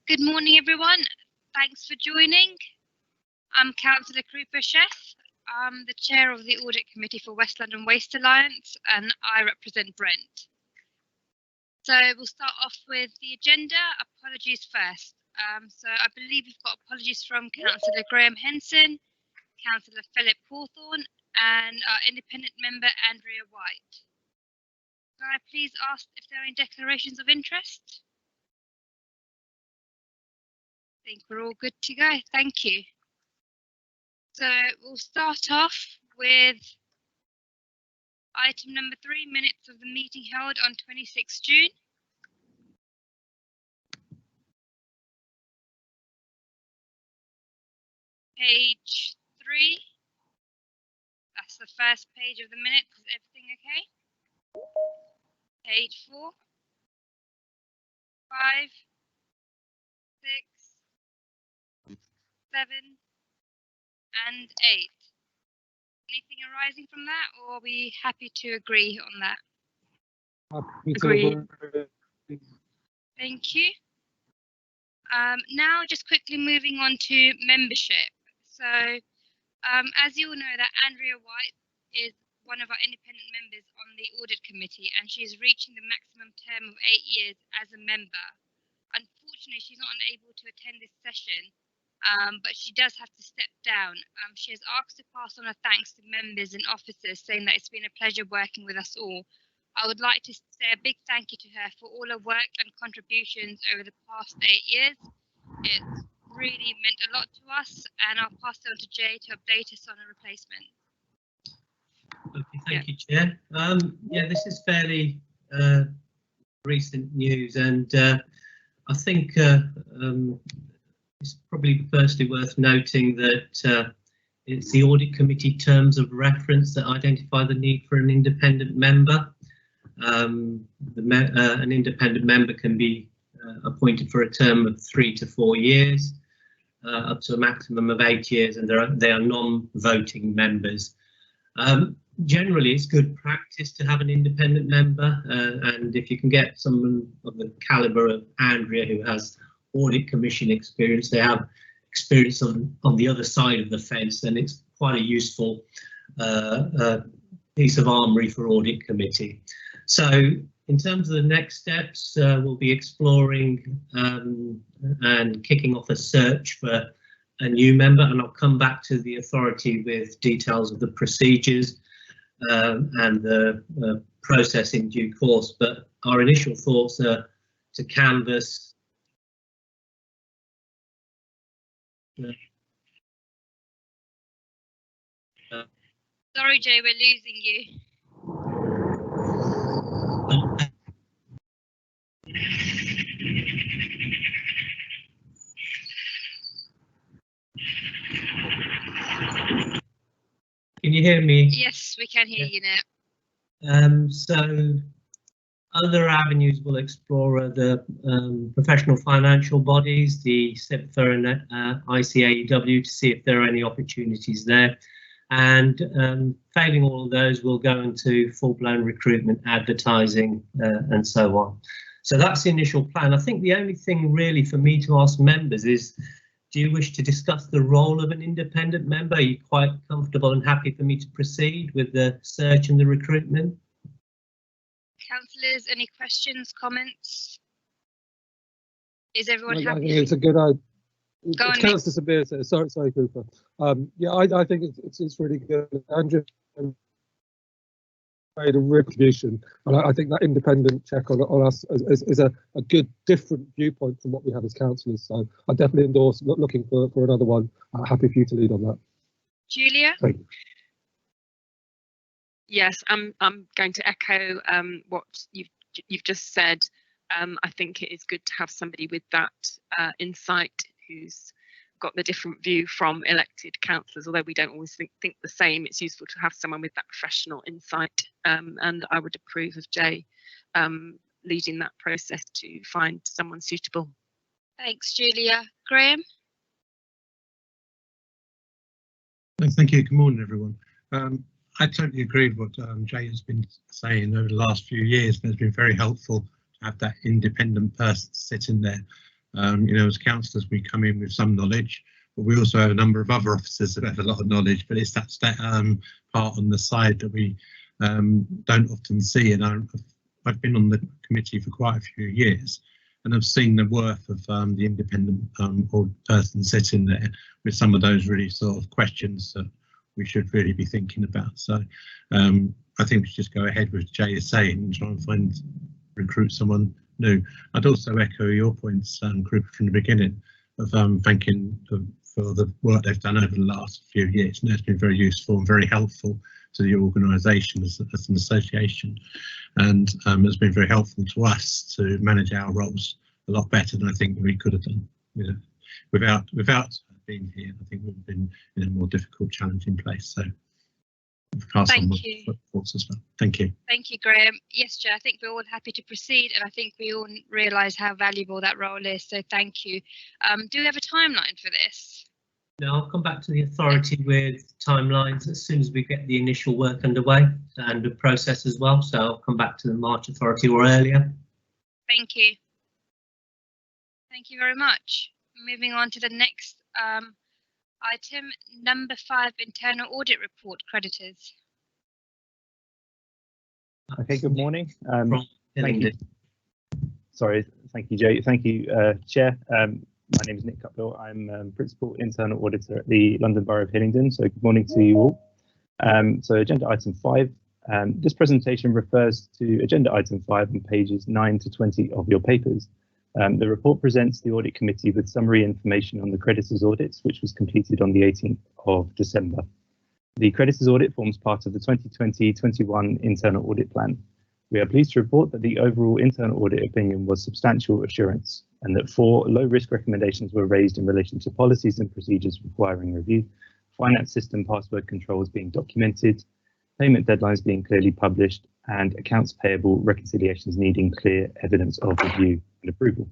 Good morning, everyone. Thanks for joining. I'm Councillor Krupa-Sheth. I'm the chair of the Audit Committee for West London Waste Alliance, and I represent Brent. So we'll start off with the agenda. Apologies first. So I believe we've got apologies from Councillor Graham Henson, Councillor Philip Hawthorne, and our independent member Andrea White. Can I please ask if there are any declarations of interest? I think we're all good to go. Thank you. So we'll start off with item number 3, minutes of the meeting held on 26 June. Page 3. That's the first page of the minutes. Is everything okay? Page 4. 5. 6. 7. And 8. Anything arising from that, or are we happy to agree on that? Agree. Thank you. Now just quickly moving on to membership. So as you all know, that Andrea White is one of our independent members on the Audit Committee, and she is reaching the maximum term of 8 years as a member. Unfortunately, she's not unable to attend this session, but she does have to step down. She has asked to pass on her thanks to members and officers, saying that it's been a pleasure working with us all. I would like to say a big thank you to her for all her work and contributions over the past 8 years. It's really meant a lot to us, and I'll pass it on to Jay to update us on a replacement. Okay, thank you, Chair. Yeah, this is fairly recent news, and I think it's probably firstly worth noting that it's the Audit Committee terms of reference that identify the need for an independent member. An independent member can be appointed for a term of 3 to 4 years, up to a maximum of 8 years, and they are non-voting members. Generally, it's good practice to have an independent member, and if you can get someone of the calibre of Andrea, who has Audit Commission experience, they have experience on the other side of the fence, then it's quite a useful piece of armoury for Audit Committee. So in terms of the next steps, we'll be exploring and kicking off a search for a new member, and I'll come back to the authority with details of the procedures and the process in due course. But our initial thoughts are to canvass. Sorry, Jay, we're losing you. Can you hear me? Yes, we can hear you now. So other avenues we'll explore are the professional financial bodies, the CIPFA and ICAEW, to see if there are any opportunities there. And failing all of those, we'll go into full-blown recruitment, advertising, and so on. So that's the initial plan. I think the only thing really for me to ask members is, do you wish to discuss the role of an independent member? Are you quite comfortable and happy for me to proceed with the search and the recruitment? Councillors, any questions, comments? Is everyone happy? I think it's a good idea. Go on, Councillor Sabir says, sorry, Cooper. Yeah, I think it's really good. Andrew made a real contribution, and I think that independent check on us is a good different viewpoint from what we have as councillors. So I definitely endorse looking for another one. Happy for you to lead on that. Julia? Thank you. Yes, I'm going to echo what you've just said. I think it is good to have somebody with that insight who's got the different view from elected councillors. Although we don't always think the same, it's useful to have someone with that professional insight, and I would approve of Jay leading that process to find someone suitable. Thanks, Julia. Graham? Thank you. Good morning, everyone. I totally agree with what Jay has been saying over the last few years, and it's been very helpful to have that independent person sitting there. As councillors, we come in with some knowledge, but we also have a number of other officers that have a lot of knowledge, but it's that part on the side that we don't often see. And I've been on the committee for quite a few years, and I've seen the worth of the independent or person sitting there with some of those really sort of questions that we should really be thinking about. So I think we should just go ahead with Jay is saying and try and recruit someone new. I'd also echo your points, Krupa, from the beginning of thanking them for the work they've done over the last few years. And it's been very useful and very helpful to the organisation as an association, and has been very helpful to us to manage our roles a lot better than I think we could have done. Without being here, I think we've been in a more difficult, challenging place. So thank you. Thoughts as well. Thank you. Thank you, Graham. Yes, Chair, I think we're all happy to proceed, and I think we all realise how valuable that role is. So thank you. Do we have a timeline for this? No, I'll come back to the authority with timelines as soon as we get the initial work underway and the process as well. So I'll come back to the March authority or earlier. Thank you. Thank you very much. Moving on to the next item, number 5, internal audit report, creditors. Okay, good morning. Thank you. Sorry, thank you, Jay. Thank you, Chair. My name is Nick Cupbill. I'm Principal Internal Auditor at the London Borough of Hillingdon. So good morning to you all. So agenda item 5. This presentation refers to agenda item 5 on pages 9 to 20 of your papers. The report presents the Audit Committee with summary information on the creditors audits, which was completed on the 18th of December. The creditors audit forms part of the 2020-21 internal audit plan. We are pleased to report that the overall internal audit opinion was substantial assurance, and that 4 low-risk recommendations were raised in relation to policies and procedures requiring review, finance system password controls being documented, payment deadlines being clearly published, and accounts payable reconciliations needing clear evidence of review and approval.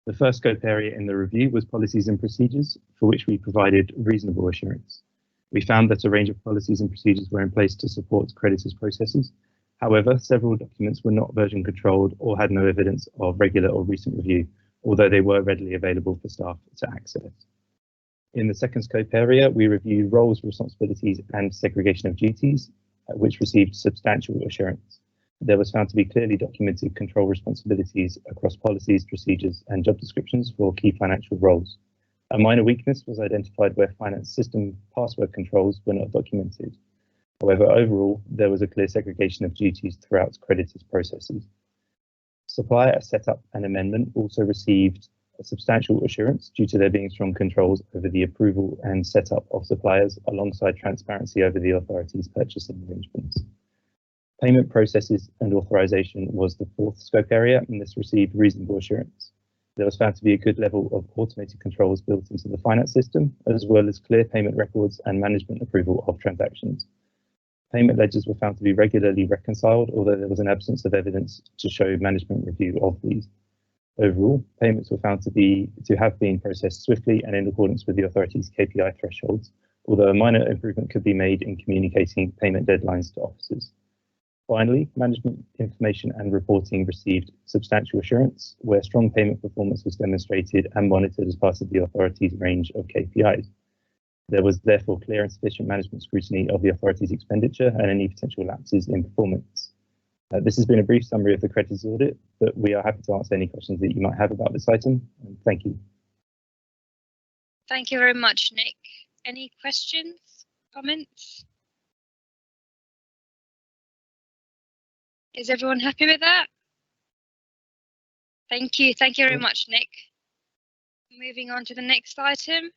The first scope area in the review was policies and procedures, for which we provided reasonable assurance. We found that a range of policies and procedures were in place to support creditors' processes. However, several documents were not version controlled or had no evidence of regular or recent review, although they were readily available for staff to access. In the second scope area, we reviewed roles, responsibilities, and segregation of duties, which received substantial assurance. There was found to be clearly documented control responsibilities across policies, procedures, and job descriptions for key financial roles. A minor weakness was identified where finance system password controls were not documented. However, overall, there was a clear segregation of duties throughout creditors' processes. Supplier setup and amendment also received a substantial assurance due to there being strong controls over the approval and setup of suppliers, alongside transparency over the authority's purchasing arrangements. Payment processes and authorization was the fourth scope area, and this received reasonable assurance. There was found to be a good level of automated controls built into the finance system, as well as clear payment records and management approval of transactions. Payment ledgers were found to be regularly reconciled, although there was an absence of evidence to show management review of these. Overall, payments were found to have been processed swiftly and in accordance with the authority's KPI thresholds, although a minor improvement could be made in communicating payment deadlines to officers. Finally, management information and reporting received substantial assurance, where strong payment performance was demonstrated and monitored as part of the authority's range of KPIs. There was therefore clear and sufficient management scrutiny of the authority's expenditure and any potential lapses in performance. This has been a brief summary of the creditors audit, but we are happy to answer any questions that you might have about this item. Thank you. Thank you very much, Nick. Any questions, comments? Is everyone happy with that? Thank you. Thank you very much, Nick. Moving on to the next item.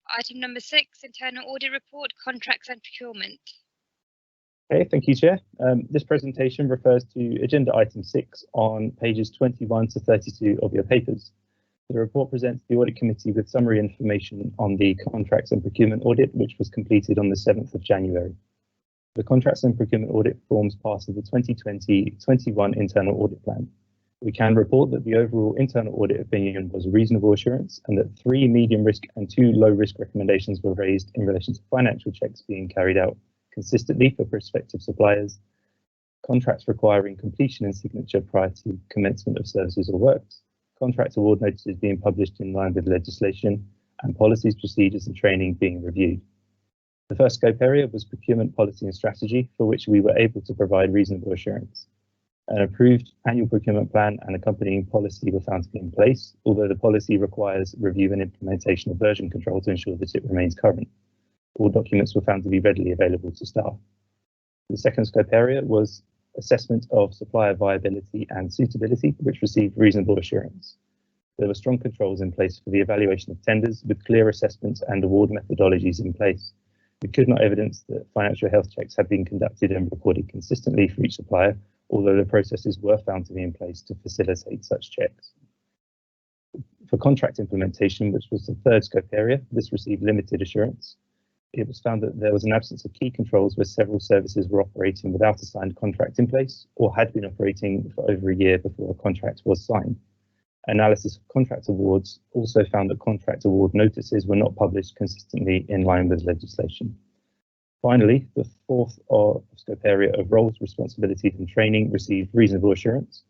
Item number 6, internal audit report, contracts and procurement. Okay, thank you, Chair. This presentation refers to agenda item 6 on pages 21 to 32 of your papers. The report presents the Audit Committee with summary information on the contracts and procurement audit, which was completed on the 7th of January. The contracts and procurement audit forms part of the 2020-21 internal audit plan. We can report that the overall internal audit opinion was reasonable assurance, and that 3 medium risk and 2 low risk recommendations were raised in relation to financial checks being carried out consistently for prospective suppliers, contracts requiring completion and signature prior to commencement of services or works, contract award notices being published in line with legislation, and policies, procedures and training being reviewed. The first scope area was procurement policy and strategy, for which we were able to provide reasonable assurance. An approved annual procurement plan and accompanying policy were found to be in place, although the policy requires review and implementation of version control to ensure that it remains current. All documents were found to be readily available to staff. The second scope area was assessment of supplier viability and suitability, which received reasonable assurance. There were strong controls in place for the evaluation of tenders, with clear assessments and award methodologies in place. We could not evidence that financial health checks had been conducted and recorded consistently for each supplier, although the processes were found to be in place to facilitate such checks. For contract implementation, which was the third scope area, this received limited assurance. It was found that there was an absence of key controls where several services were operating without a signed contract in place or had been operating for over a year before a contract was signed. Analysis of contract awards also found that contract award notices were not published consistently in line with legislation. Finally, the fourth scope area of roles, responsibilities and training received reasonable assurance.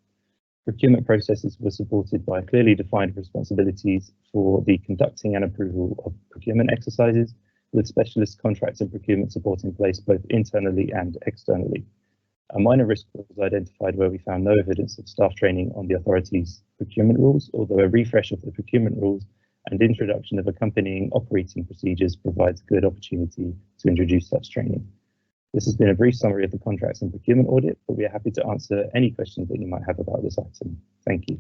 Procurement processes were supported by clearly defined responsibilities for the conducting and approval of procurement exercises, with specialist contracts and procurement support in place both internally and externally. A minor risk was identified where we found no evidence of staff training on the authority's procurement rules, although a refresh of the procurement rules and introduction of accompanying operating procedures provides a good opportunity to introduce such training. This has been a brief summary of the contracts and procurement audit, but we are happy to answer any questions that you might have about this item. Thank you.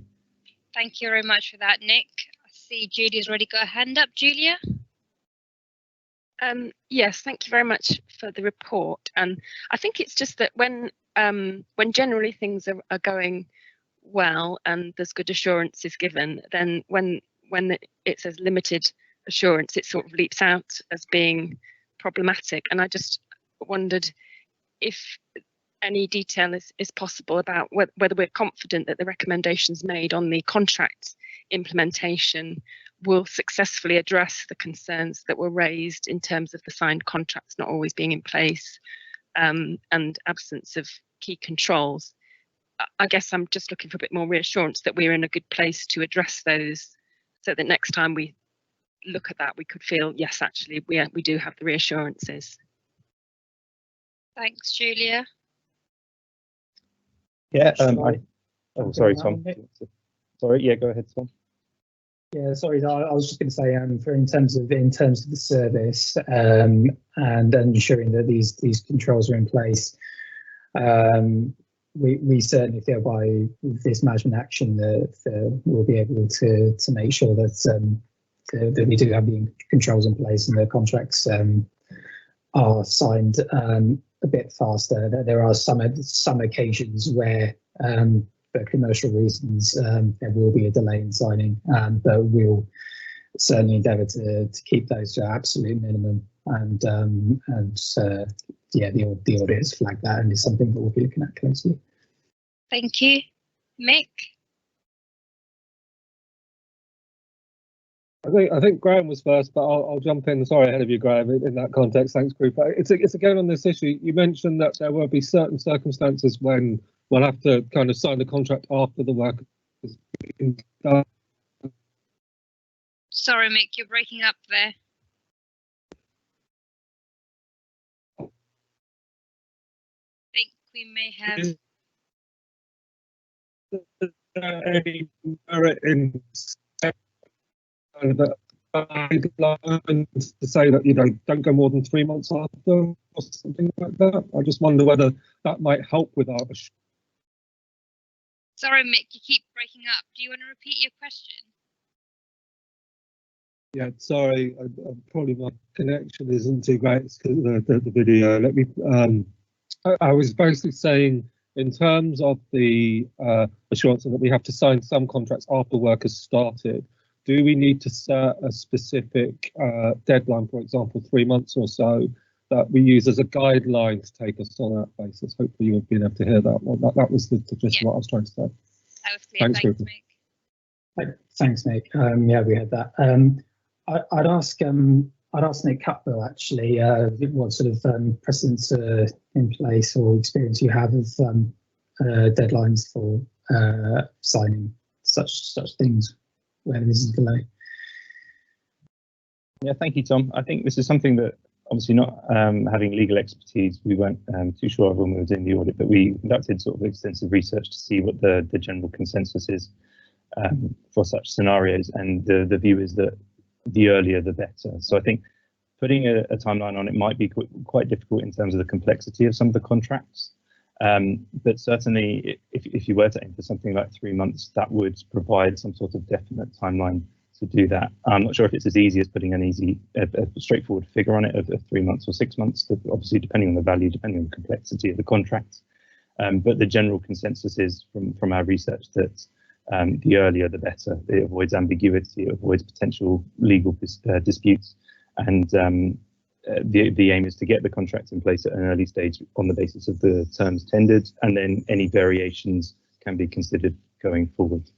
Thank you very much for that, Nick. I see Julia's already got a hand up. Julia? Yes, thank you very much for the report. And I think it's just that when generally things are going well and there's good assurance is given, then when it says limited assurance, it sort of leaps out as being problematic. And I just wondered if any detail is possible about whether we're confident that the recommendations made on the contract implementation will successfully address the concerns that were raised in terms of the signed contracts not always being in place, and absence of key controls. I guess I'm just looking for a bit more reassurance that we're in a good place to address those, so that next time we look at that, we could feel, yes, actually, we do have the reassurances. Thanks, Julia. Yeah, sorry, Tom. Sorry, yeah, go ahead, Tom. Yeah, sorry, I was just going to say, in terms of the service and ensuring that these controls are in place, we certainly feel by this management action that we'll be able to make sure that that we do have the controls in place and the contracts are signed a bit faster. There are some occasions where, for commercial reasons, there will be a delay in signing, but we'll certainly endeavour to keep those to an absolute minimum. Yeah, the audit has flagged that, and it's something that we'll be looking at closely. Thank you, Mick. I think Graham was first, but I'll jump in. Sorry, ahead of you, Graham. In that context, thanks, group. It's again on this issue. You mentioned that there will be certain circumstances when we'll have to kind of sign the contract after the work is done. Sorry, Mick, you're breaking up there. I think we may have. Any merit in that guidelines to say that, you know, don't go more than 3 months after or something like that? I just wonder whether that might help with our. Sorry, Mick, you keep breaking up. Do you want to repeat your question? Yeah, sorry, probably my connection isn't too great because the video. Let me. I was basically saying, in terms of the assurance that we have to sign some contracts after work has started, do we need to set a specific deadline, for example, 3 months or so, that we use as a guideline to take us on that basis? Hopefully you have been able to hear that one. That was the gist of what I was trying to say. That was clear. Thanks, Mick. Thanks, Nick. Yeah, we had that. I'd ask Nick Cutbill actually what sort of precedents are in place or experience you have of deadlines for signing such things where there's a delay. Yeah, thank you, Tom. I think this is something that, obviously not having legal expertise, we weren't too sure of when we were doing the audit, but we conducted sort of extensive research to see what the general consensus is for such scenarios, and the view is that the earlier the better. So I think putting a timeline on it might be quite difficult in terms of the complexity of some of the contracts. But certainly, if you were to aim for something like 3 months, that would provide some sort of definite timeline to do that. I'm not sure if it's as easy as putting a straightforward figure on it of 3 months or 6 months, obviously depending on the value, depending on the complexity of the contract. But the general consensus is from our research that the earlier the better. It avoids ambiguity, it avoids potential legal disputes, and the aim is to get the contract in place at an early stage on the basis of the terms tendered, and then any variations can be considered going forward.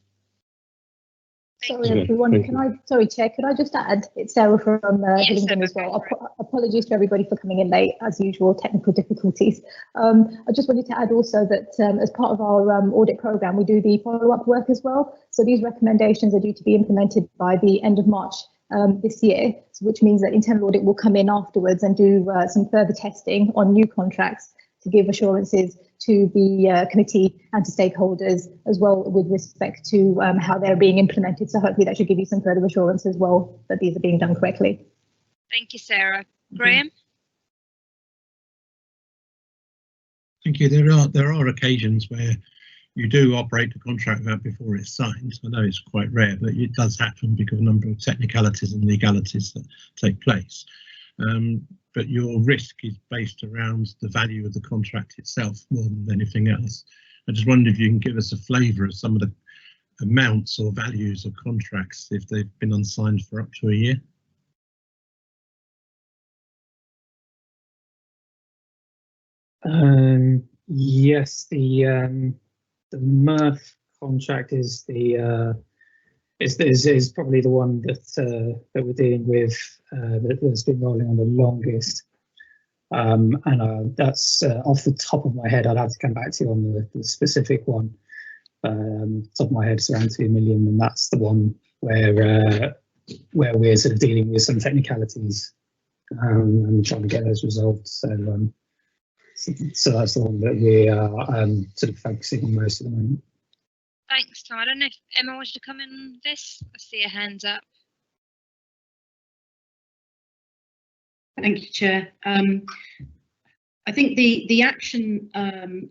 Sorry, everyone. Sorry, Chair, could I just add? It's Sarah from Hillingdon as well. Apologies to everybody for coming in late, as usual, technical difficulties. I just wanted to add also that as part of our audit programme, we do the follow-up work as well. So these recommendations are due to be implemented by the end of March this year, which means that internal audit will come in afterwards and do some further testing on new contracts to give assurances to the committee and to stakeholders as well with respect to how they're being implemented. So hopefully that should give you some further assurance as well that these are being done correctly. Thank you, Sarah. Graham? Thank you. There are occasions where you do operate a contract before it's signed. I know it's quite rare, but it does happen because of a number of technicalities and legalities that take place. But your risk is based around the value of the contract itself more than anything else. I just wondered if you can give us a flavour of some of the amounts or values of contracts if they've been unsigned for up to a year. Yes, the MRF contract is is probably the one that we're dealing with that's been rolling on the longest. And that's off the top of my head. I'd have to come back to you on the specific one. Top of my head, it's around 2 million, and that's the one where we're sort of dealing with some technicalities and trying to get those resolved. So that's the one that we are sort of focusing on most at the moment. Thanks, Tom. I don't know if Emma wanted to come in on this. I see her hands up. Thank you, Chair. I think the action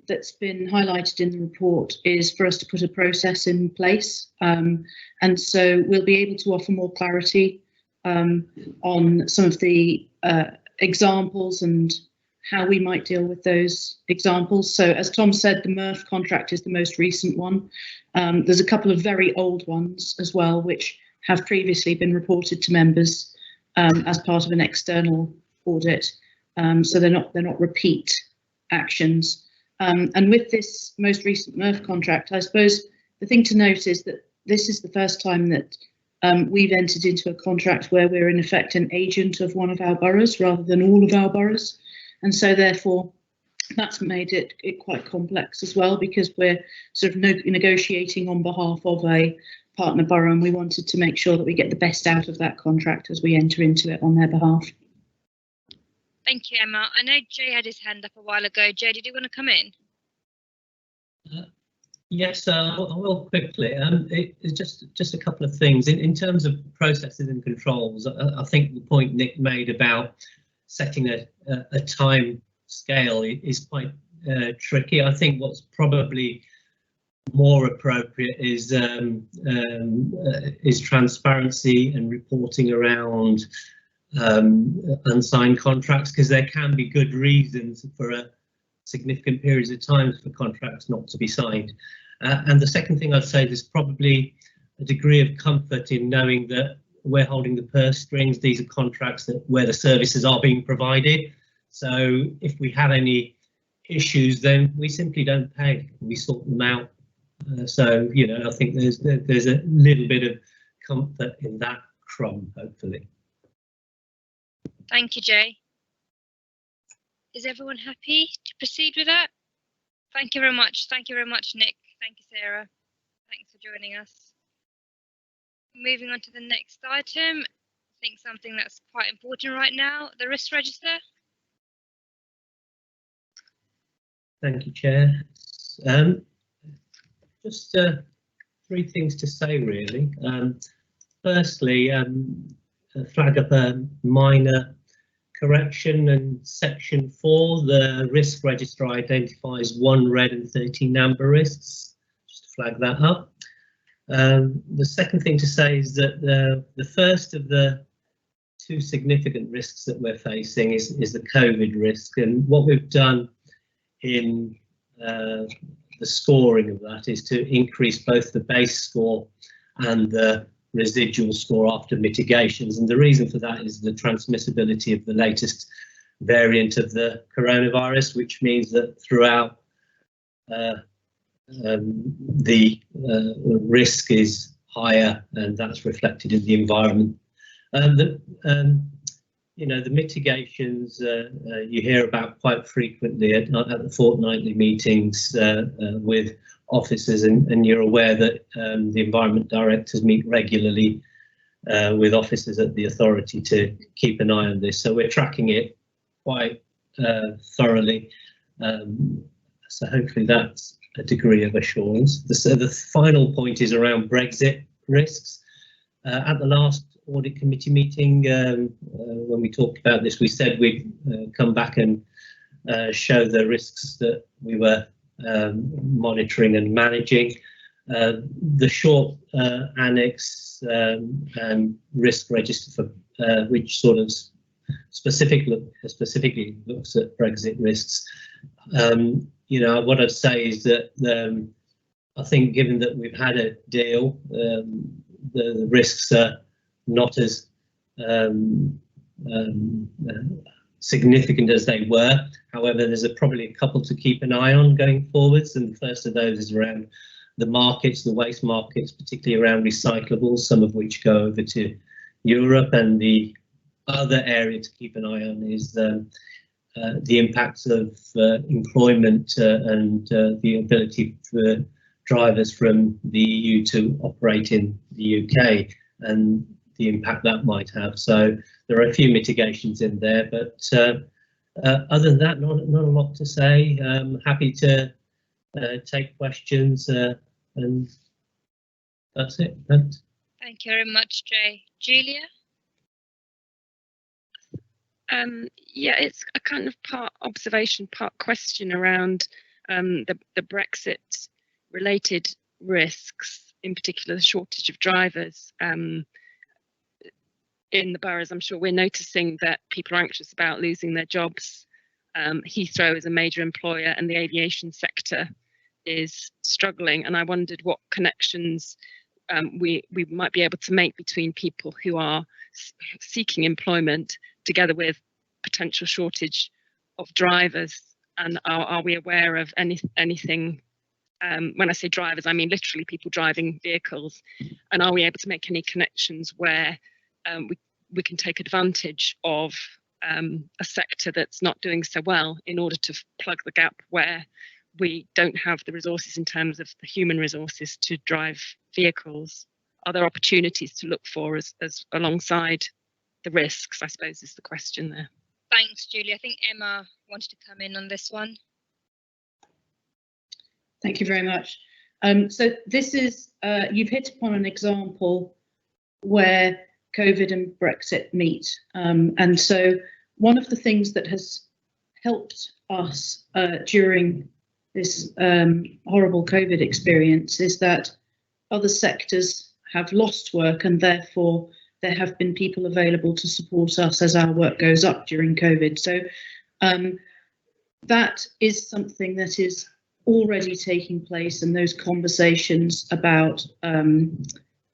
that's been highlighted in the report is for us to put a process in place. And so we'll be able to offer more clarity on some of the examples and how we might deal with those examples. So as Tom said, the MRF contract is the most recent one. There's a couple of very old ones as well, which have previously been reported to members as part of an external audit. So they're not repeat actions. And with this most recent MRF contract, I suppose the thing to note is that this is the first time that we've entered into a contract where we're in effect an agent of one of our boroughs rather than all of our boroughs. And so therefore, that's made it quite complex as well, because we're sort of negotiating on behalf of a partner borough, and we wanted to make sure that we get the best out of that contract as we enter into it on their behalf. Thank you, Emma. I know Jay had his hand up a while ago. Jay, did you want to come in? Yes, I will quickly. It's just a couple of things. In terms of processes and controls, I think the point Nick made about setting a time scale is quite tricky. I think what's probably more appropriate is transparency and reporting around unsigned contracts, because there can be good reasons for significant periods of time for contracts not to be signed. And the second thing I'd say is probably a degree of comfort in knowing that we're holding the purse strings. These are contracts where the services are being provided. So if we have any issues, then we simply don't pay. We sort them out. So, you know, I think there's a little bit of comfort in that crumb, hopefully. Thank you, Jay. Is everyone happy to proceed with that? Thank you very much. Thank you very much, Nick. Thank you, Sarah. Thanks for joining us. moving on to the next item, I think something that's quite important right now, the risk register. Thank you, Chair. Just three things to say, really. Firstly, flag up a minor correction in section 4. The risk register identifies 1 red and 13 amber risks. Just to flag that up. The second thing to say is that the first of the 2 significant risks that we're facing is the COVID risk, and what we've done in the scoring of that is to increase both the base score and the residual score after mitigations, and the reason for that is the transmissibility of the latest variant of the coronavirus, which means that throughout the risk is higher, and that's reflected in the environment. You know, the mitigations you hear about quite frequently at the fortnightly meetings with officers, and you're aware that the environment directors meet regularly with officers at the authority to keep an eye on this. So we're tracking it quite thoroughly. So hopefully that's a degree of assurance. The final point is around Brexit risks. At the last audit committee meeting, when we talked about this, we said we'd come back and show the risks that we were monitoring and managing. The short annex and risk register for which sort of specifically looks at Brexit risks. You know, what I'd say is that I think, given that we've had a deal, the risks are not as significant as they were. However, there's probably a couple to keep an eye on going forwards, and the first of those is around the markets, the waste markets, particularly around recyclables, some of which go over to Europe, and the other area to keep an eye on is the impacts of employment and the ability for drivers from the EU to operate in the UK, and the impact that might have. So there are a few mitigations in there, but other than that, not a lot to say. Happy to take questions, and that's it. Thanks. Thank you very much, Jay. Julia? Yeah, it's a kind of part observation, part question around the Brexit related risks, in particular the shortage of drivers in the boroughs. I'm sure we're noticing that people are anxious about losing their jobs. Heathrow is a major employer, and the aviation sector is struggling, and I wondered what connections we might be able to make between people who are seeking employment together with potential shortage of drivers, and are we aware of anything? When I say drivers, I mean literally people driving vehicles, and are we able to make any connections where we can take advantage of a sector that's not doing so well in order to plug the gap where we don't have the resources in terms of the human resources to drive vehicles? Are there opportunities to look for as alongside the risks, I suppose, is the question there. Thanks, Julie. I think Emma wanted to come in on this one. Thank you very much. So this is, you've hit upon an example where COVID and Brexit meet. And so one of the things that has helped us during this horrible COVID experience is that other sectors have lost work, and therefore there have been people available to support us as our work goes up during COVID. So that is something that is already taking place, and those conversations about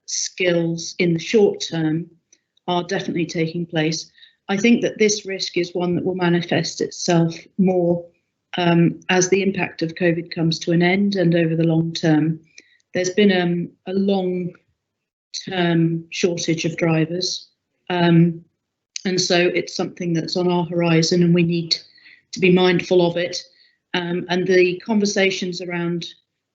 skills in the short term are definitely taking place. I think that this risk is one that will manifest itself more as the impact of COVID comes to an end, and over the long term. There's been a long term shortage of drivers, and so it's something that's on our horizon, and we need to be mindful of it. And the conversations around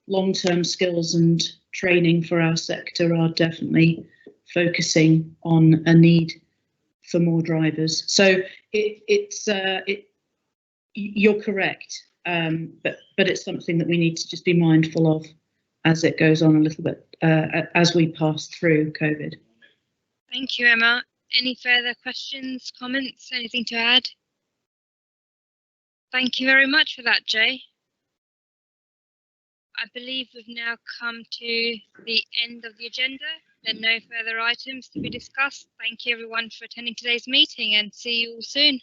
long-term skills and training for our sector are definitely focusing on a need for more drivers. So you're correct, but it's something that we need to just be mindful of as it goes on a little bit as we pass through COVID. Thank you, Emma. Any further questions, comments, anything to add? Thank you very much for that, Jay. I believe we've now come to the end of the agenda. There are no further items to be discussed. Thank you everyone for attending today's meeting, and see you all soon.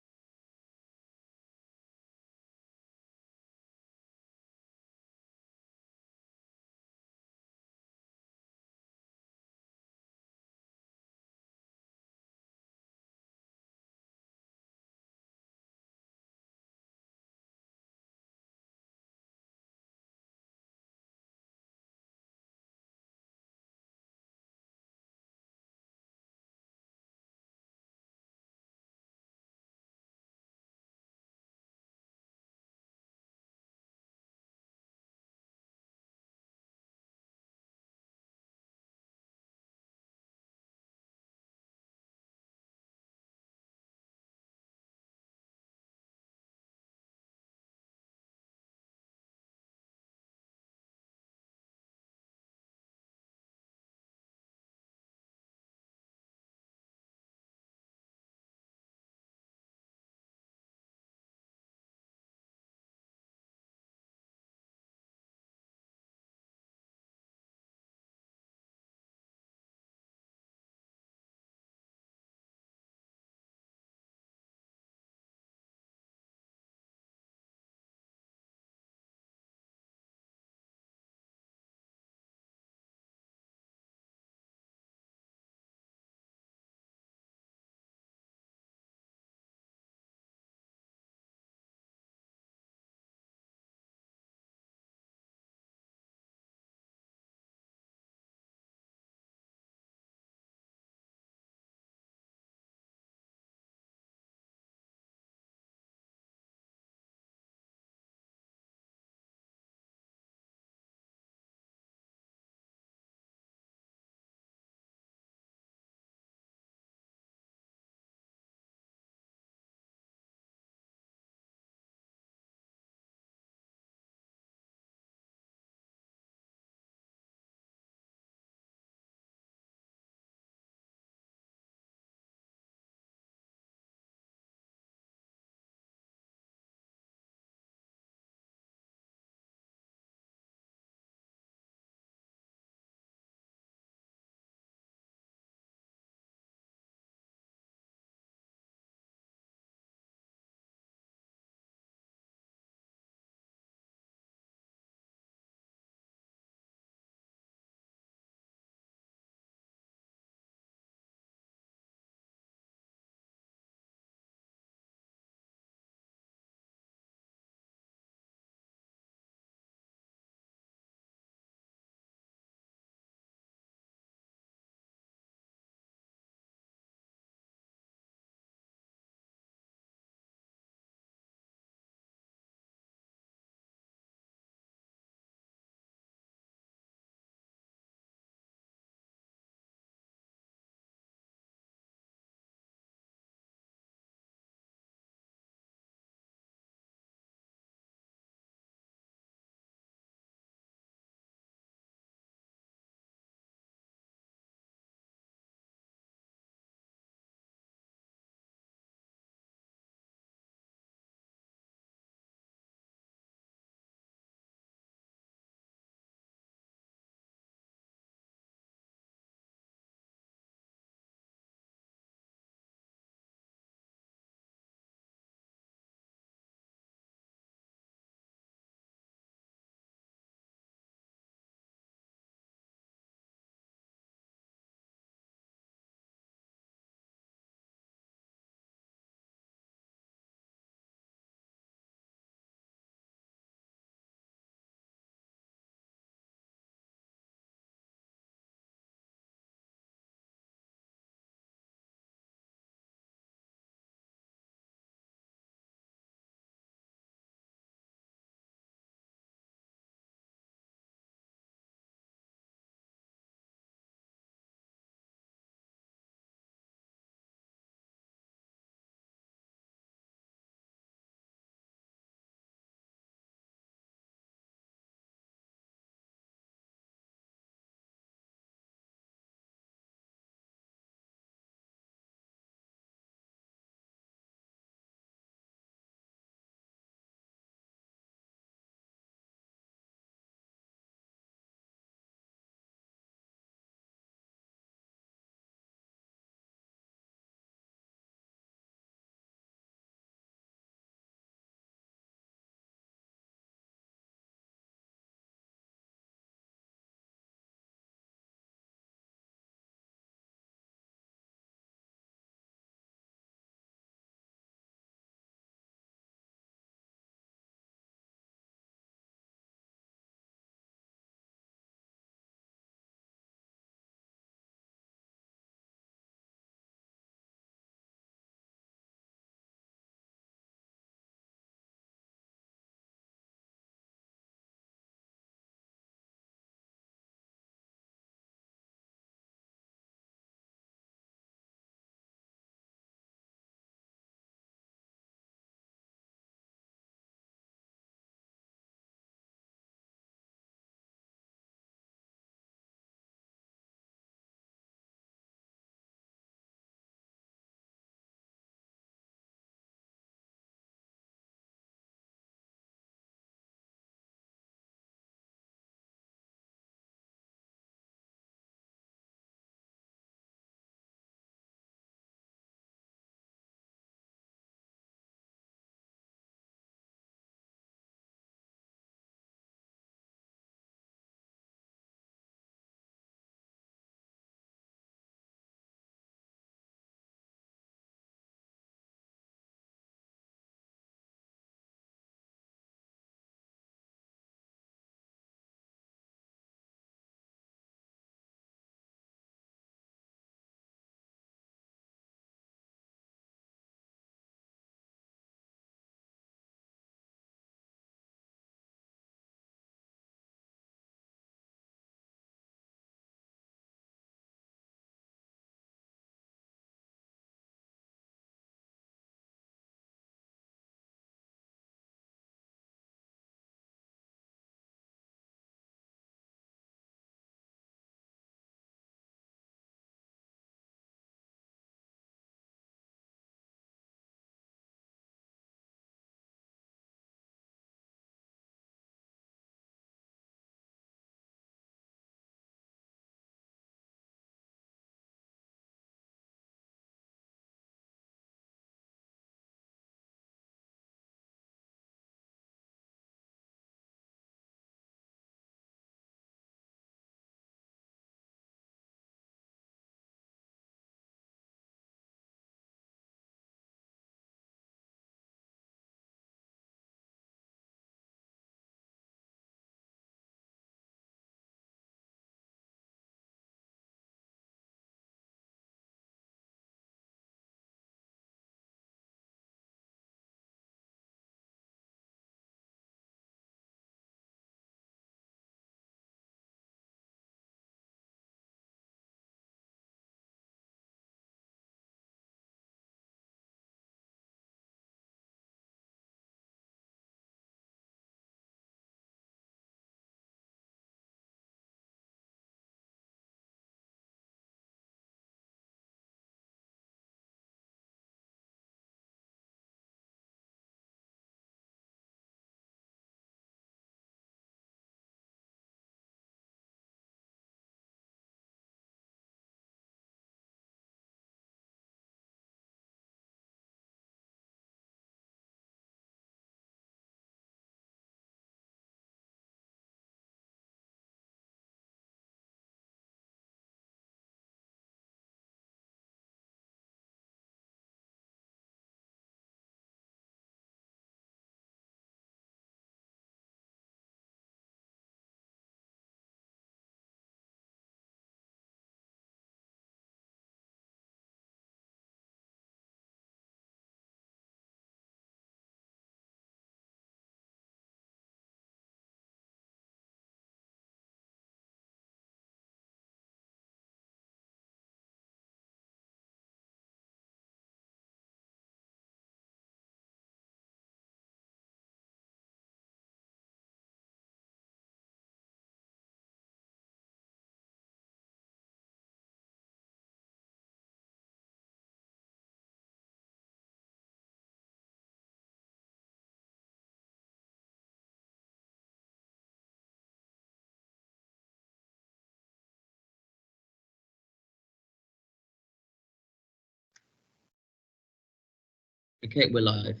Okay, we're live.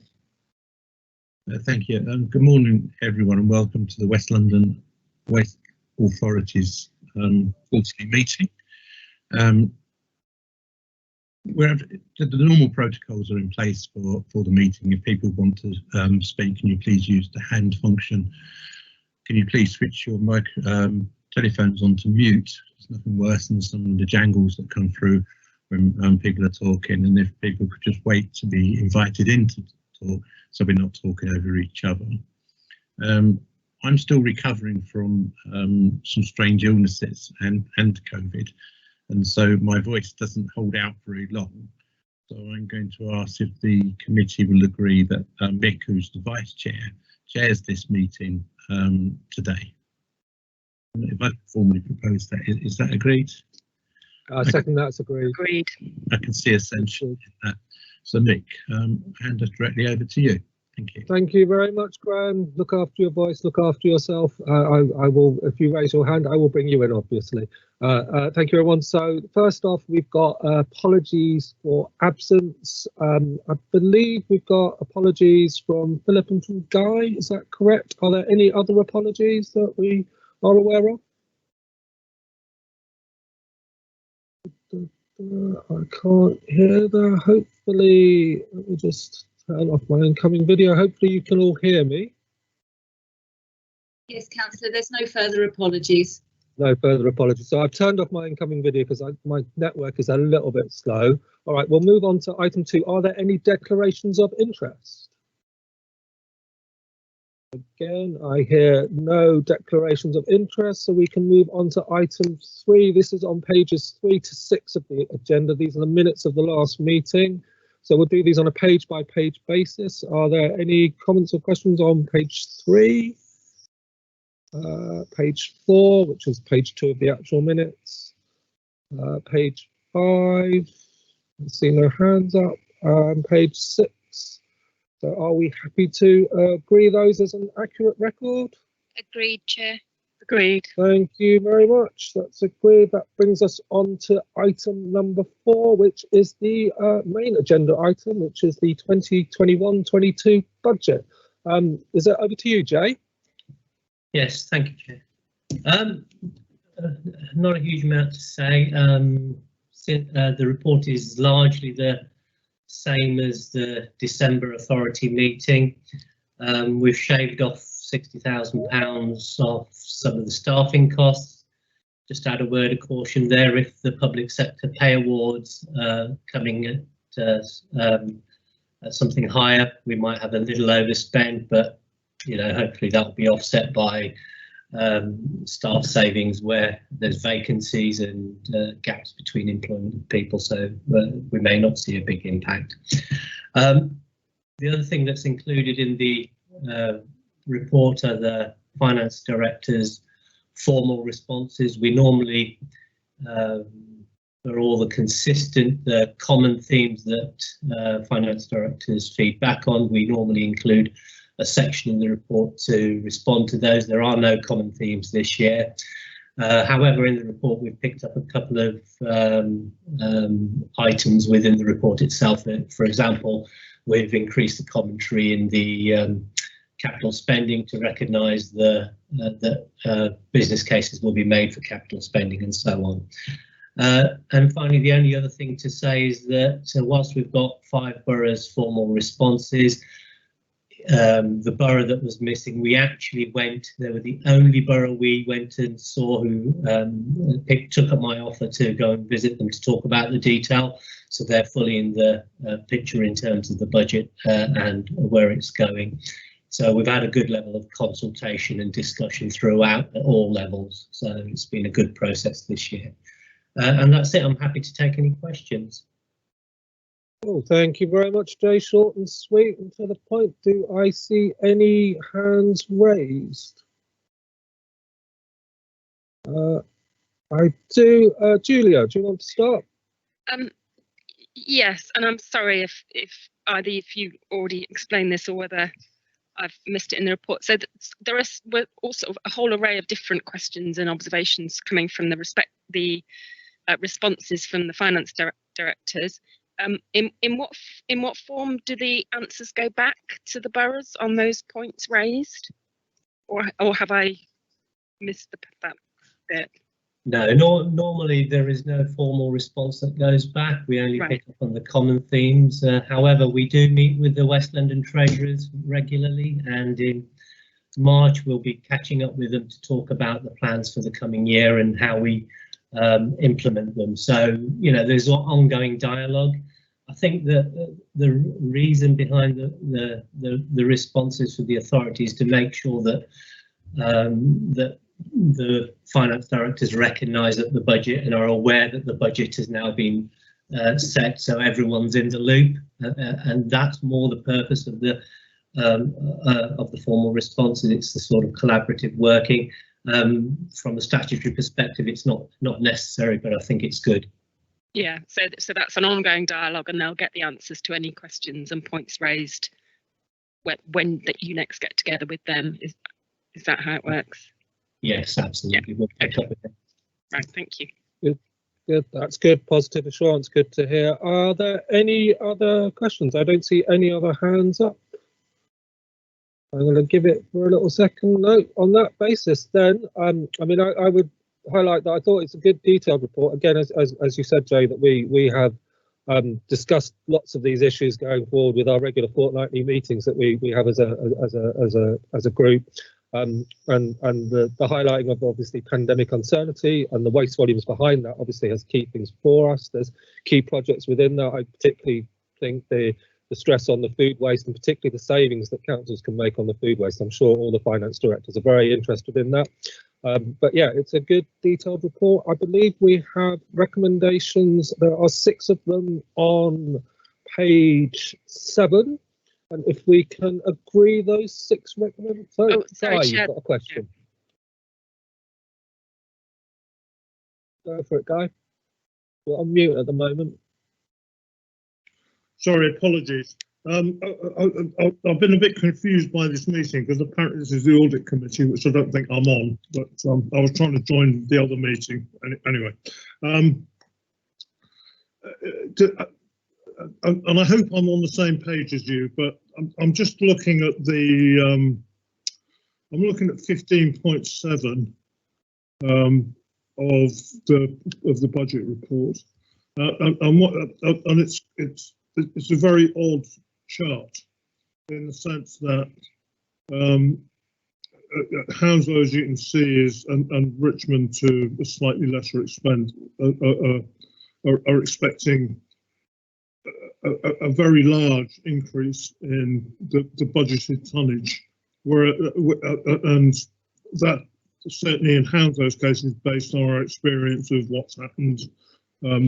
Thank you. Good morning, everyone, and welcome to the West London Waste Authority's quarterly meeting. The normal protocols are in place for the meeting. If people want to speak, can you please use the hand function? Can you please switch your telephones onto mute? There's nothing worse than some of the jangles that come through when people are talking, and if people could just wait to be invited in to talk, so we're not talking over each other. I'm still recovering from some strange illnesses and COVID, and so my voice doesn't hold out very long. So I'm going to ask if the committee will agree that Mick, who's the vice chair, chairs this meeting today. If I formally propose that, is that agreed? I second that's agreed. Agreed. I can see essential in that. So Mick, hand us directly over to you. Thank you. Thank you very much, Graham. Look after your voice, look after yourself. I will, if you raise your hand, I will bring you in, obviously. Thank you, everyone. So first off, we've got apologies for absence. I believe we've got apologies from Philip and from Guy. Is that correct? Are there any other apologies that we are aware of? I can't hear that. Hopefully, let me just turn off my incoming video. Hopefully you can all hear me. Yes, Councillor, there's no further apologies. No further apologies. So I've turned off my incoming video because my network is a little bit slow. All right, we'll move on to item 2. Are there any declarations of interest? Again, I hear no declarations of interest, so we can move on to item 3. This is on pages 3 to 6 of the agenda. These are the minutes of the last meeting. So we'll do these on a page-by-page basis. Are there any comments or questions on page 3? Page 4, which is page 2 of the actual minutes. Page 5, I see no hands up. Page 6. So are we happy to agree those as an accurate record? Agreed, Chair. Agreed. Thank you very much. That's agreed. That brings us on to item number 4, which is the main agenda item, which is the 2021-22 budget. Is it over to you, Jay? Yes, thank you, Chair. Not a huge amount to say. The report is largely the same as the December authority meeting. We've shaved off £60,000 off some of the staffing costs. Just add a word of caution there, if the public sector pay awards coming at something higher, we might have a little overspend, but hopefully that will be offset by staff savings where there's vacancies and gaps between employment of people, so we may not see a big impact. The other thing that's included in the report are the finance director's formal responses. We normally, for all the consistent, the common themes that finance directors feed back on, we normally include a section in the report to respond to those. There are no common themes this year. However, in the report, we've picked up a couple of items within the report itself. For example, we've increased the commentary in the capital spending to recognise that business cases will be made for capital spending and so on. And finally, the only other thing to say is that whilst we've got 5 boroughs' formal responses, the borough that was missing, we actually they were the only borough we went and saw who took up my offer to go and visit them to talk about the detail. So they're fully in the picture in terms of the budget and where it's going. So we've had a good level of consultation and discussion throughout at all levels. So it's been a good process this year. And that's it. I'm happy to take any questions. Oh, thank you very much, Jay. Short and sweet and to the point. Do I see any hands raised? I do. Julia, do you want to start? Yes, and I'm sorry if either if you already explained this or whether I've missed it in the report. So there were also a whole array of different questions and observations coming from the responses from the finance directors. In what form do the answers go back to the boroughs on those points raised, or have I missed that bit? No, normally there is no formal response that goes back. We only pick up on the common themes. However, we do meet with the West London treasurers regularly, and in March we'll be catching up with them to talk about the plans for the coming year and how we implement them. So, you know, there's ongoing dialogue. I think that the reason behind the responses for the authorities to make sure that that the finance directors recognise that the budget and are aware that the budget has now been set, so everyone's in the loop, and that's more the purpose of the formal responses. It's the sort of collaborative working. From a statutory perspective, it's not necessary, but I think it's good. Yeah, so that's an ongoing dialogue, and they'll get the answers to any questions and points raised when that you next get together with them. Is that how it works? Yes, absolutely. We'll pick up with them. Right, thank you. Good, that's good. Positive assurance, good to hear. Are there any other questions? I don't see any other hands up. I'm going to give it for a little second. No, on that basis, then, I mean, I would highlight that I thought it's a good detailed report. Again, as you said, Jay, that we have discussed lots of these issues going forward with our regular fortnightly meetings that we have as a group. And the highlighting of obviously pandemic uncertainty and the waste volumes behind that obviously has key things for us. There's key projects within that. I particularly think the stress on the food waste, and particularly the savings that councils can make on the food waste. I'm sure all the finance directors are very interested in that. But yeah, it's a good detailed report. I believe we have recommendations. There are 6 of them on page 7. And if we can agree those 6 recommendations. Oh, sorry, Guy, Chair. you've got a question. Go for it, Guy. You're on mute at the moment. Sorry, apologies. I've been a bit confused by this meeting because apparently this is the audit committee, which I don't think I'm on, but I was trying to join the other meeting anyway. And I hope I'm on the same page as you, but I'm just looking at the I'm looking at 15.7 of the budget report, and it's a very odd chart in the sense that Hounslow, as you can see, is and Richmond to a slightly lesser extent are expecting a very large increase in the budgeted tonnage, and that certainly in Hounslow's case is based on our experience of what's happened.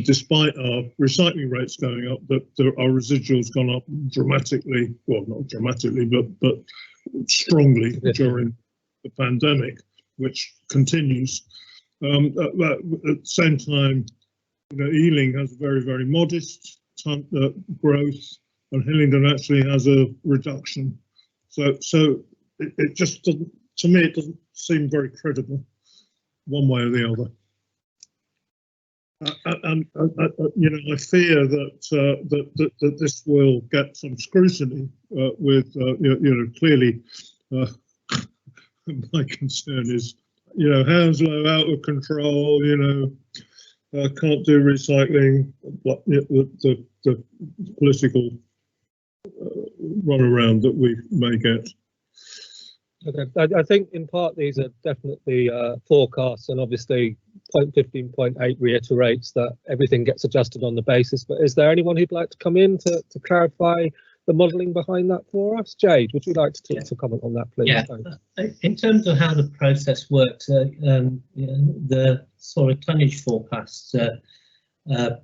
Despite our recycling rates going up, that our residuals gone up dramatically, well, not dramatically, but strongly during the pandemic, which continues. At the same time, you know, Ealing has very, very modest growth, and Hillingdon actually has a reduction. So it just doesn't, to me, it doesn't seem very credible, one way or the other. And you know, I fear that this will get some scrutiny with you know, clearly my concern is, you know, Hounslow out of control, you know, can't do recycling, the political runaround that we may get. Okay, I think in part these are definitely forecasts, and obviously point 15.8 reiterates that everything gets adjusted on the basis. But is there anyone who'd like to come in to clarify the modelling behind that for us? Jade, would you like to comment on that, please? Yeah, in terms of how the process works, you know, the sort of tonnage forecasts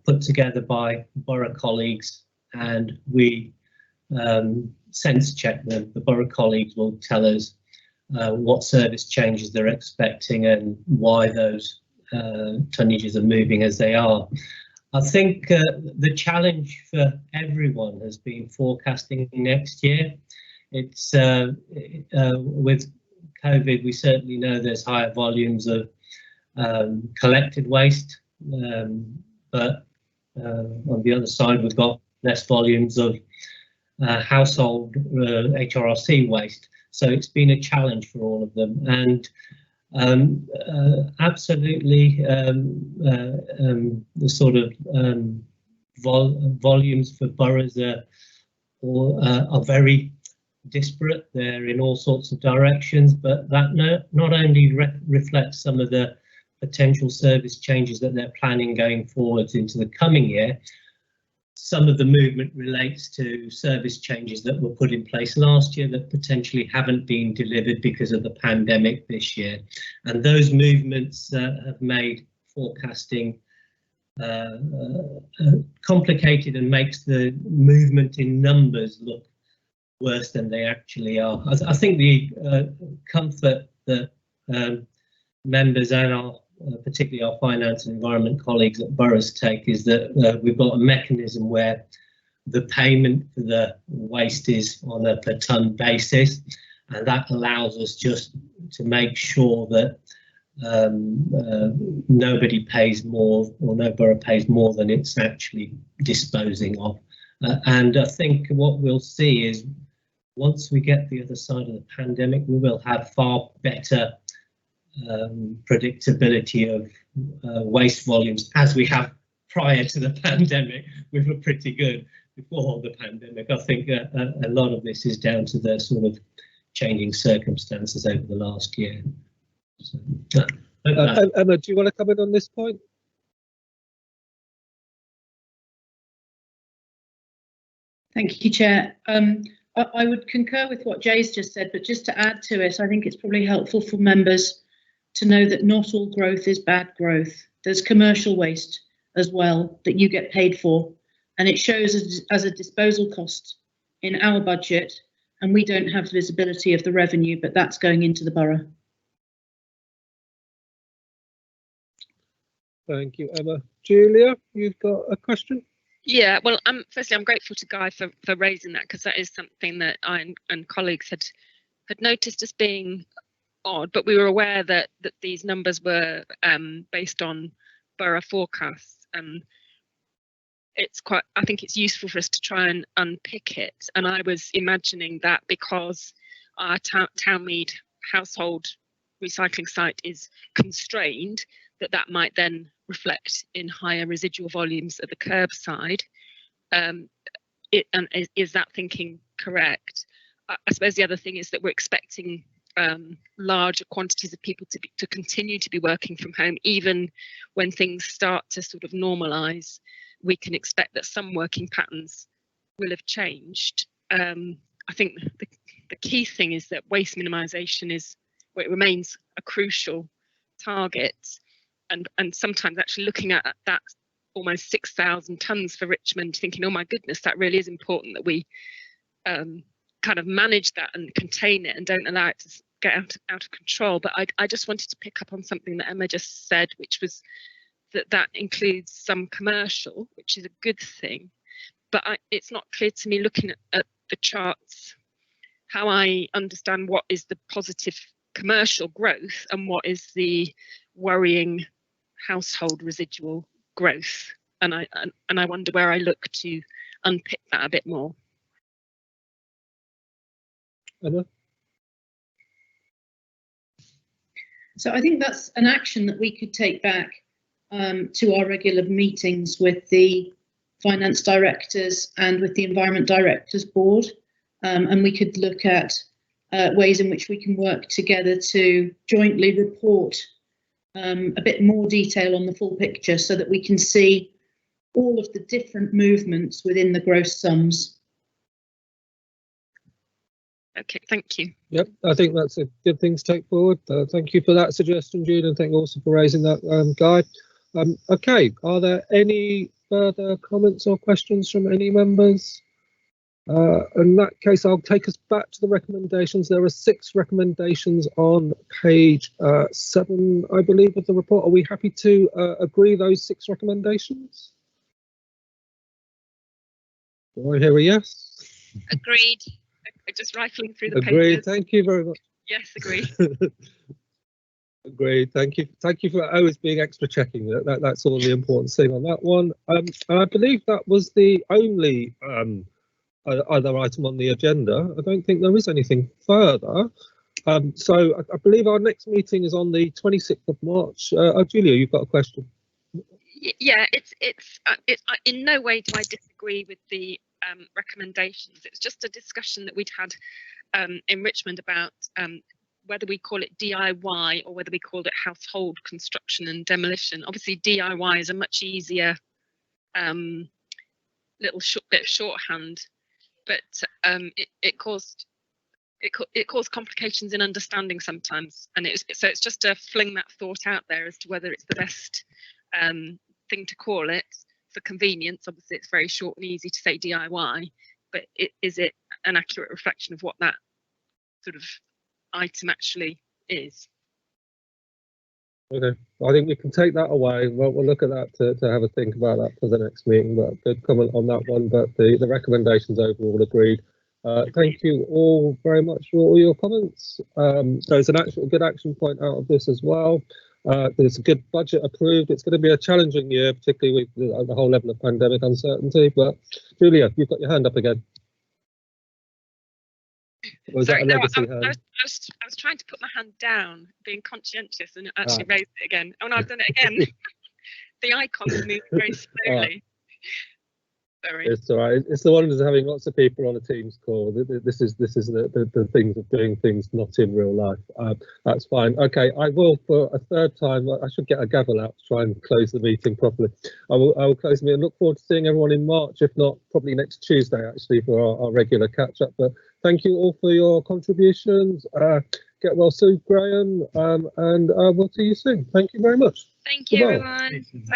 put together by borough colleagues, and we sense check them. The borough colleagues will tell us what service changes they're expecting and why those tonnages are moving as they are. I think the challenge for everyone has been forecasting next year. It's with COVID, we certainly know there's higher volumes of collected waste, but on the other side, we've got less volumes of household HRRC waste. So it's been a challenge for all of them, and absolutely the sort of volumes for boroughs are very disparate. They're in all sorts of directions, but that not only reflects some of the potential service changes that they're planning going forwards into the coming year. Some of the movement relates to service changes that were put in place last year that potentially haven't been delivered because of the pandemic this year. And those movements have made forecasting complicated and makes the movement in numbers look worse than they actually are. I think the comfort that members and our particularly our finance and environment colleagues at boroughs take is that we've got a mechanism where the payment for the waste is on a per tonne basis, and that allows us just to make sure that nobody pays more, or no borough pays more than it's actually disposing of. And I think what we'll see is once we get the other side of the pandemic, we will have far better predictability of waste volumes, as we have prior to the pandemic. We were pretty good before the pandemic. I think a lot of this is down to the sort of changing circumstances over the last year. So, Emma, do you want to comment on this point? Thank you, Chair. I would concur with what Jay's just said, but just to add to it, I think it's probably helpful for members to know that not all growth is bad growth. There's commercial waste as well that you get paid for, and it shows as a disposal cost in our budget, and we don't have visibility of the revenue, but that's going into the borough. Thank you, Emma. Julia, you've got a question? Yeah, well, firstly, I'm grateful to Guy for raising that, because that is something that I and colleagues had noticed as being odd, but we were aware that these numbers were based on borough forecasts. I think it's useful for us to try and unpick it. And I was imagining that because our Townmead household recycling site is constrained, that might then reflect in higher residual volumes at the curbside. Is that thinking correct? I suppose the other thing is that we're expecting larger quantities of people to continue to be working from home, even when things start to sort of normalise. We can expect that some working patterns will have changed. I think the key thing is that waste minimisation it remains a crucial target, and sometimes actually looking at that almost 6,000 tonnes for Richmond, thinking, oh my goodness, that really is important that we kind of manage that and contain it and don't allow it to get out of control. But I just wanted to pick up on something that Emma just said, which was that includes some commercial, which is a good thing. But it's not clear to me, looking at the charts, how I understand what is the positive commercial growth and what is the worrying household residual growth. And I wonder where I look to unpick that a bit more. Emma? So I think that's an action that we could take back to our regular meetings with the finance directors and with the environment directors board, and we could look at ways in which we can work together to jointly report a bit more detail on the full picture, so that we can see all of the different movements within the gross sums. Okay, thank you. Yep, I think that's a good thing to take forward. Thank you for that suggestion, Jude, and thank you also for raising that, Guy. Okay, are there any further comments or questions from any members? In that case, I'll take us back to the recommendations. There are 6 recommendations on page 7, I believe, of the report. Are we happy to agree those 6 recommendations? Do I hear a yes? Agreed. Just rifling through the Agreed. papers. Thank you very much. Yes, agreed. Agreed. Thank you. Thank you for always being extra checking. That's all the important thing on that one. And I believe that was the only other item on the agenda. I don't think there is anything further. So I believe our next meeting is on the 26th of March. Julia, you've got a question. Yeah, it's in no way do I disagree with the recommendations. It's just a discussion that we'd had in Richmond about whether we call it DIY or whether we called it household construction and demolition. Obviously, DIY is a much easier little bit of shorthand, but it caused complications in understanding sometimes, and so it's just to fling that thought out there as to whether it's the best thing to call it for convenience. Obviously, it's very short and easy to say DIY, but is it an accurate reflection of what that sort of item actually is? Okay, I think we can take that away. We'll look at that to have a think about that for the next meeting. But good comment on that one. But the recommendations overall agreed. Thank you all very much for all your comments. There's an actual good action point out of this as well. There's a good budget approved. It's going to be a challenging year, particularly with the whole level of pandemic uncertainty. But Julia, you've got your hand up again. Was Sorry, that a legacy hand? I was trying to put my hand down, being conscientious, and actually raised it again. Oh no, I've done it again. The icon's moving very slowly. Sorry. It's all right. It's the wonders of having lots of people on a Teams call. This is the things of doing things not in real life. That's fine. Okay, I will for a third time. I should get a gavel out to try and close the meeting properly. I will close the meeting. Look forward to seeing everyone in March, if not probably next Tuesday actually for our regular catch up. But thank you all for your contributions. Get well soon, Graham, and we'll see you soon. Thank you very much. Thank you, Goodbye. everyone.